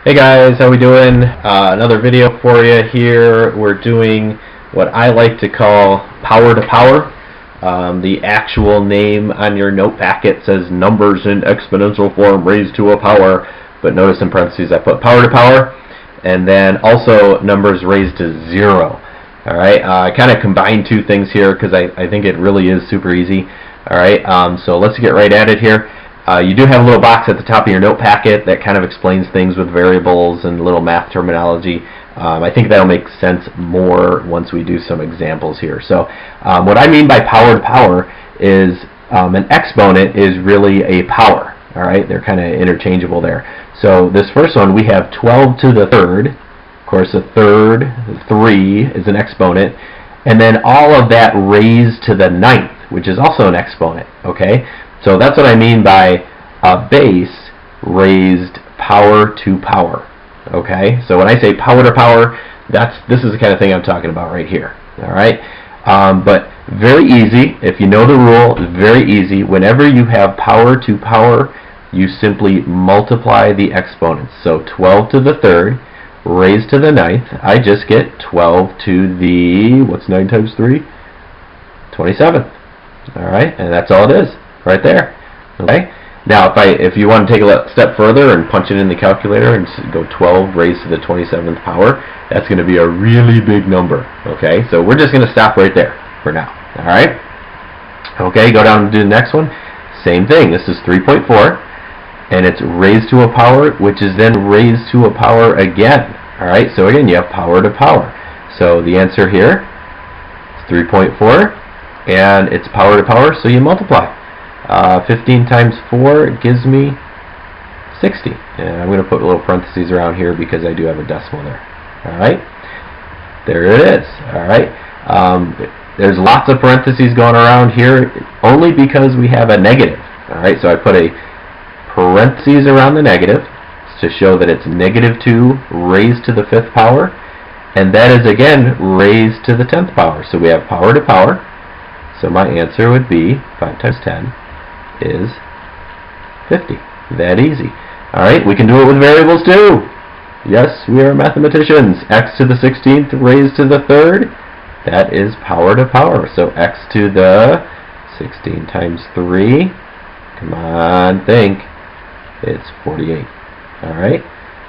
Hey guys, how we doing? Another video for you here. We're doing what I like to call power to power. The actual name on your note packet says numbers in exponential form raised to a power, but notice in parentheses I put power to power, and then also numbers raised to 0. Alright, I kind of combined two things here because I think it really is super easy. Alright, so let's get right at it here. You do have a little box at the top of your note packet that kind of explains things with variables and little math terminology. I think that'll make sense more once we do some examples here. So what I mean by power to power is an exponent is really a power. All right, they're kind of interchangeable there. So this first one, we have 12 to the third. Of course, a third, 3 is an exponent. And then all of that raised to the ninth, which is also an exponent. Okay. So that's what I mean by a base raised power to power. Okay, so when I say power to power, this is the kind of thing I'm talking about right here. All right, but very easy. If you know the rule, it's very easy. Whenever you have power to power, you simply multiply the exponents. So 12 to the third raised to the ninth, I just get 12 to the, what's 9 times 3? 27th. All right, and that's all it is. Right there. Okay. Now, if you want to take a step further and punch it in the calculator and go 12 raised to the 27th power, that's going to be a really big number. Okay. So we're just going to stop right there for now. All right. Okay. Go down and do the next one. Same thing. This is 3.4, and it's raised to a power, which is then raised to a power again. All right. So again, you have power to power. So the answer here is 3.4, and it's power to power. So you multiply. 15 times 4 gives me 60. And I'm going to put little parentheses around here because I do have a decimal there. Alright? There it is. Alright? There's lots of parentheses going around here only because we have a negative. Alright? So I put a parentheses around the negative to show that it's -2 raised to the 5th power. And that is again raised to the 10th power. So we have power to power. So my answer would be 5 times 10 is 50. That easy. Alright, we can do it with variables too. Yes, we are mathematicians. X to the 16th raised to the 3rd, that is power to power. So x to the 16 times 3, come on, think, it's 48. Alright,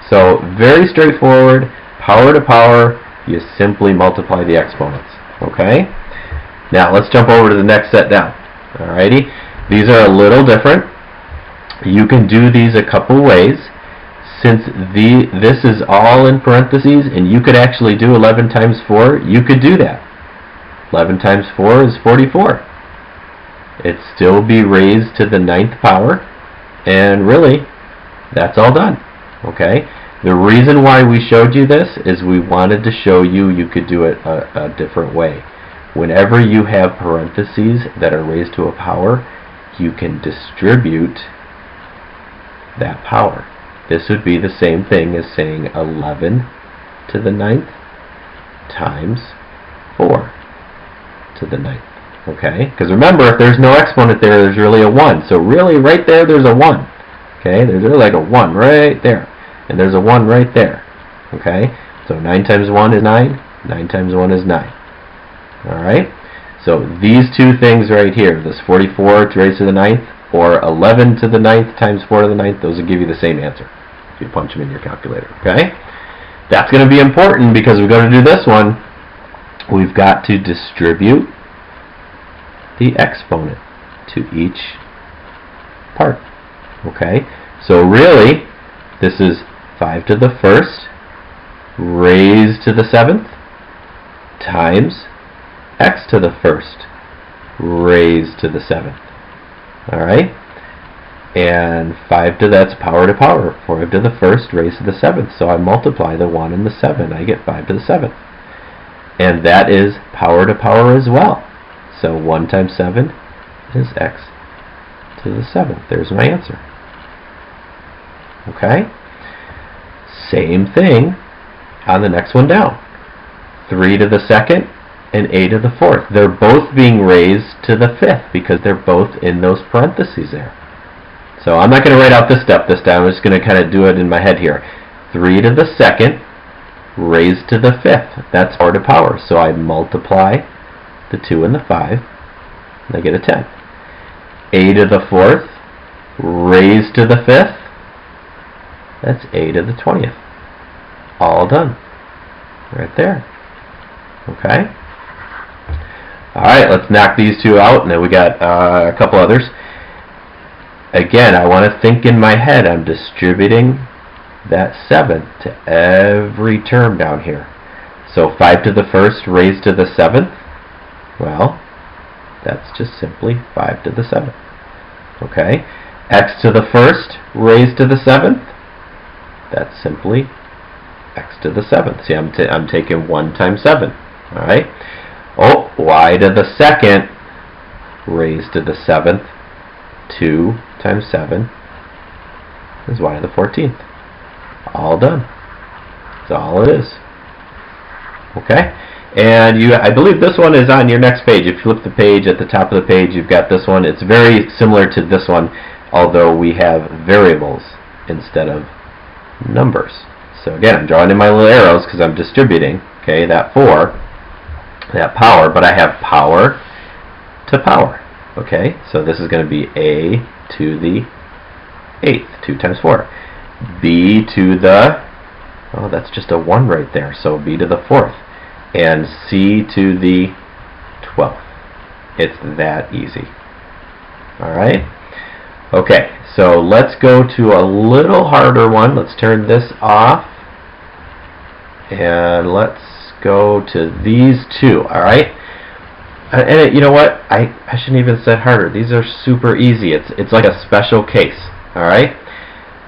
so very straightforward. Power to power, you simply multiply the exponents. Okay? Now let's jump over to the next set down. Alrighty, these are a little different. You can do these a couple ways. Since this is all in parentheses, and you could actually do 11 times 4, you could do that. 11 times 4 is 44. It'd still be raised to the 9th power, and really, that's all done. Okay? The reason why we showed you this is we wanted to show you could do it a different way. Whenever you have parentheses that are raised to a power, you can distribute that power. This would be the same thing as saying 11 to the 9th times 4 to the 9th. Okay? Because remember, if there's no exponent there, there's really a 1. So really, right there, there's a 1. Okay? There's really like a 1 right there. And there's a 1 right there. Okay? So 9 times 1 is 9. 9 times 1 is 9. Alright? So these two things right here, this 44 raised to the 9th, or 11 to the 9th times 4 to the 9th, those will give you the same answer if you punch them in your calculator. Okay? That's going to be important because we're going to do this one. We've got to distribute the exponent to each part. Okay? So really, this is 5 to the 1st raised to the 7th times x to the 1st raised to the 7th. Alright? And 5 to that's power to power. 5 to the 1st raised to the 7th. So I multiply the 1 and the 7. I get 5 to the 7th. And that is power to power as well. So 1 times 7 is x to the 7th. There's my answer. Okay? Same thing on the next one down. 3 to the 2nd and a to the 4th. They're both being raised to the 5th because they're both in those parentheses there. So I'm not going to write out this step this time. I'm just going to kind of do it in my head here. 3 to the 2nd raised to the 5th. That's power to power. So I multiply the 2 and the 5, and I get a 10. A to the 4th raised to the 5th. That's a to the 20th. All done. Right there. Okay? Alright, let's knock these two out, and then we got a couple others. Again, I want to think in my head I'm distributing that 7 to every term down here. So 5 to the 1st raised to the 7th, well, that's just simply 5 to the 7th. Okay? X to the 1st raised to the 7th, that's simply x to the 7th. See, I'm taking 1 times 7. Alright? Oh, y to the 2nd raised to the 7th, 2 times 7 is y to the 14th. All done. That's all it is. Okay? And I believe this one is on your next page. If you flip the page, at the top of the page, you've got this one. It's very similar to this one, although we have variables instead of numbers. So again, I'm drawing in my little arrows because I'm distributing, okay, that 4, that power, but I have power to power. Okay, so this is going to be a to the 8th, 2 times 4. B to the, oh, that's just a 1 right there, so B to the 4th. And C to the 12th. It's that easy. Alright? Okay, so let's go to a little harder one. Let's turn this off. And let's go to these two, alright? And you know what? I shouldn't even say harder. These are super easy. It's like a special case, alright?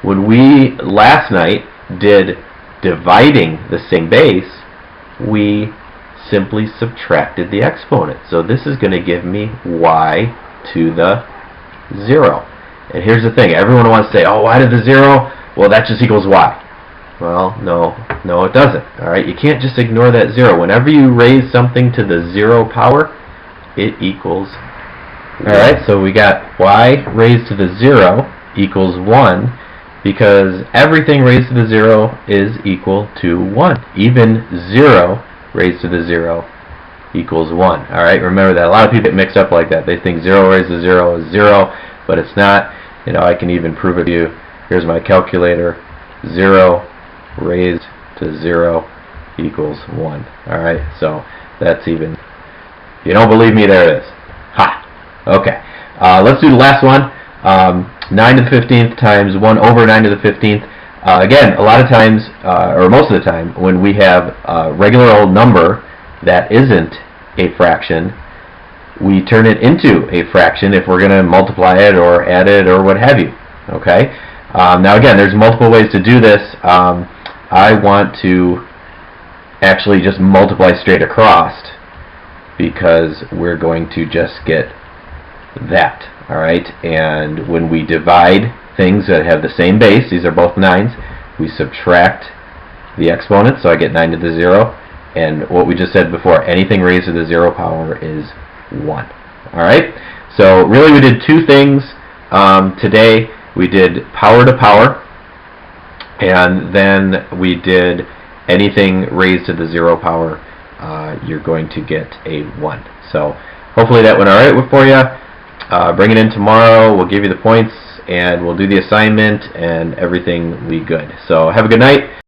When we last night did dividing the same base, we simply subtracted the exponent. So this is going to give me y to the 0. And here's the thing. Everyone wants to say, oh, y to the 0? Well, that just equals y. Well, no, it doesn't. Alright, you can't just ignore that 0. Whenever you raise something to the 0 power, it equals. Alright, so we got y raised to the 0 equals 1. Because everything raised to the 0 is equal to 1. Even 0 raised to the 0 equals 1. Alright, remember that. A lot of people get mixed up like that. They think 0 raised to 0 is 0, but it's not. You know, I can even prove it to you. Here's my calculator. 0 raised to 0 equals 1. Alright, so that's even. If you don't believe me, there it is. Ha! Okay. Let's do the last one. 9 to the 15th times 1 over 9 to the 15th. Again, a lot of times, or most of the time, when we have a regular old number that isn't a fraction, we turn it into a fraction if we're going to multiply it or add it or what have you. Okay? Now again, there's multiple ways to do this. I want to actually just multiply straight across because we're going to just get that. Alright, and when we divide things that have the same base, these are both 9s, we subtract the exponent, so I get 9 to the 0, and what we just said before, anything raised to the 0 power is 1. Alright, so really we did two things today. We did power to power, and then we did anything raised to the 0 power, you're going to get a 1. So hopefully that went alright for you. Bring it in tomorrow. We'll give you the points, and we'll do the assignment, and everything will be good. So have a good night.